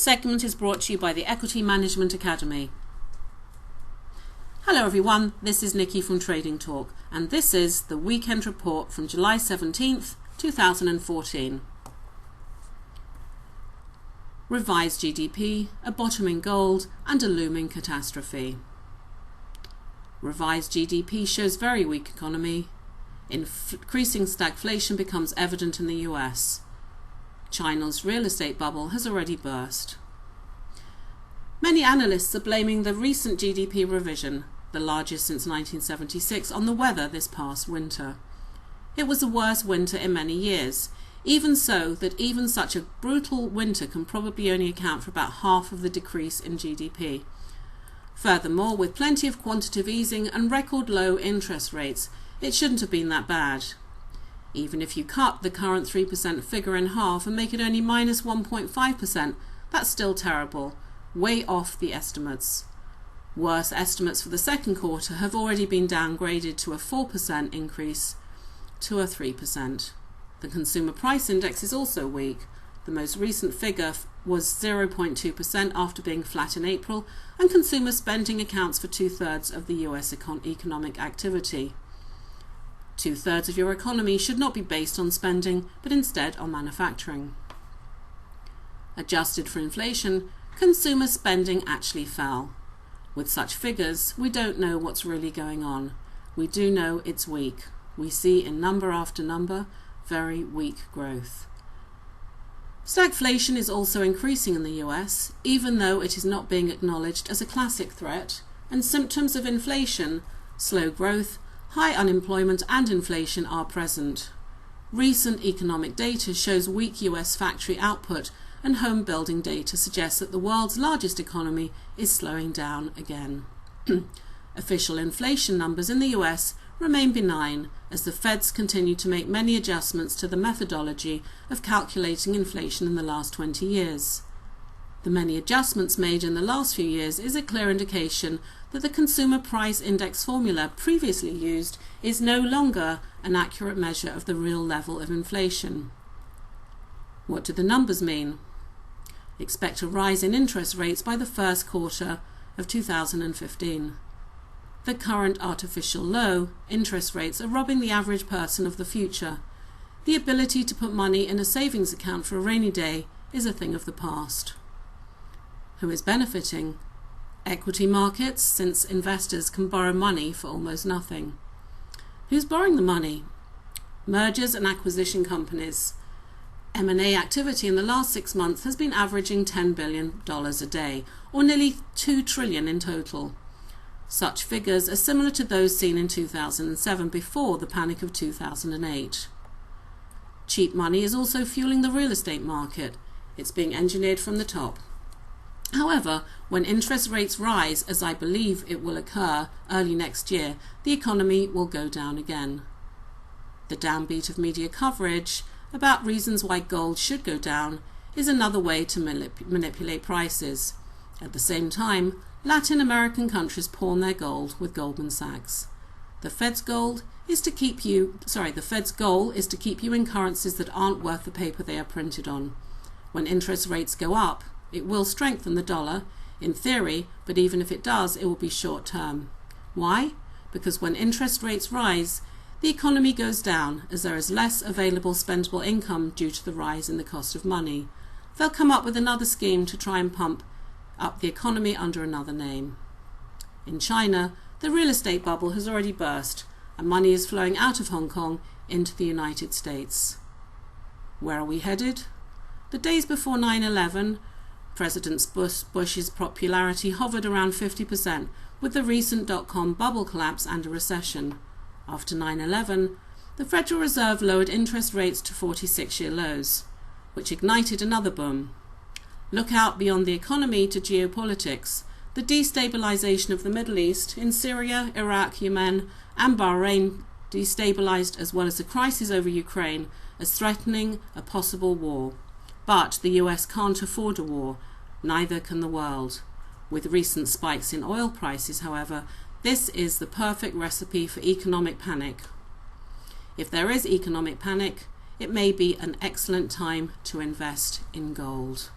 segment is brought to you by the Equity Management Academy. Hello everyone, this is Nikki from Trading Talk, and this is the weekend report from July 17th, 2014. Revised GDP, a bottom in gold, and a looming catastrophe. Revised GDP shows very weak economy. Increasing stagflation becomes evident in the US. China's real estate bubble has already burst. Many analysts are blaming the recent GDP revision, the largest since 1976, on the weather this past winter. It was the worst winter in many years, even so that even such a brutal winter can probably only account for about half of the decrease in GDP. Furthermore, with plenty of quantitative easing and record low interest rates, it shouldn't have been that bad. Even if you cut the current 3% figure in half and make it only minus 1.5%, that's still terrible, way off the estimates. Worse estimates for the second quarter have already been downgraded to a 4% increase to a 3%. The consumer price index is also weak. The most recent figure was 0.2% after being flat in April, and consumer spending accounts for 2/3 of the US economic activity. 2/3 of your economy should not be based on spending, but instead on manufacturing. Adjusted for inflation, consumer spending actually fell. With such figures, we don't know what's really going on. We do know it's weak. We see in number after number, very weak growth. Stagflation is also increasing in the US, even though it is not being acknowledged as a classic threat, and symptoms of inflation, slow growth, high unemployment and inflation are present. Recent economic data shows weak US factory output, and home building data suggests that the world's largest economy is slowing down again. Official inflation numbers in the US remain benign as the Feds continue to make many adjustments to the methodology of calculating inflation in the last 20 years. The many adjustments made in the last few years is a clear indication that the consumer price index formula previously used is no longer an accurate measure of the real level of inflation. What do the numbers mean? Expect a rise in interest rates by the first quarter of 2015. The current artificial low interest rates are robbing the average person of the future. The ability to put money in a savings account for a rainy day is a thing of the past. Who is benefiting? Equity markets, since investors can borrow money for almost nothing. Who's borrowing the money? Mergers and acquisition companies. M&A activity in the last 6 months has been averaging $10 billion a day, or nearly $2 trillion in total. Such figures are similar to those seen in 2007 before the panic of 2008. Cheap money is also fueling the real estate market. It's being engineered from the top. However, when interest rates rise, as I believe it will occur early next year, the economy will go down again. The downbeat of media coverage about reasons why gold should go down is another way to manipulate prices. At the same time, Latin American countries pawn their gold with Goldman Sachs. The Fed's goal is to keep you in currencies that aren't worth the paper they are printed on. When interest rates go up, it will strengthen the dollar, in theory, but even if it does, it will be short term. Why? Because when interest rates rise, the economy goes down as there is less available spendable income due to the rise in the cost of money. They'll come up with another scheme to try and pump up the economy under another name. In China, the real estate bubble has already burst, and money is flowing out of Hong Kong into the United States. Where are we headed? The days before 9/11, President Bush's popularity hovered around 50%, with the recent dot-com bubble collapse and a recession. After 9/11, the Federal Reserve lowered interest rates to 46-year lows, which ignited another boom. Look out beyond the economy to geopolitics. The destabilization of the Middle East in Syria, Iraq, Yemen, and Bahrain destabilized, as well as the crisis over Ukraine, as threatening a possible war. But the US can't afford a war, neither can the world. With recent spikes in oil prices, however, this is the perfect recipe for economic panic. If there is economic panic, it may be an excellent time to invest in gold.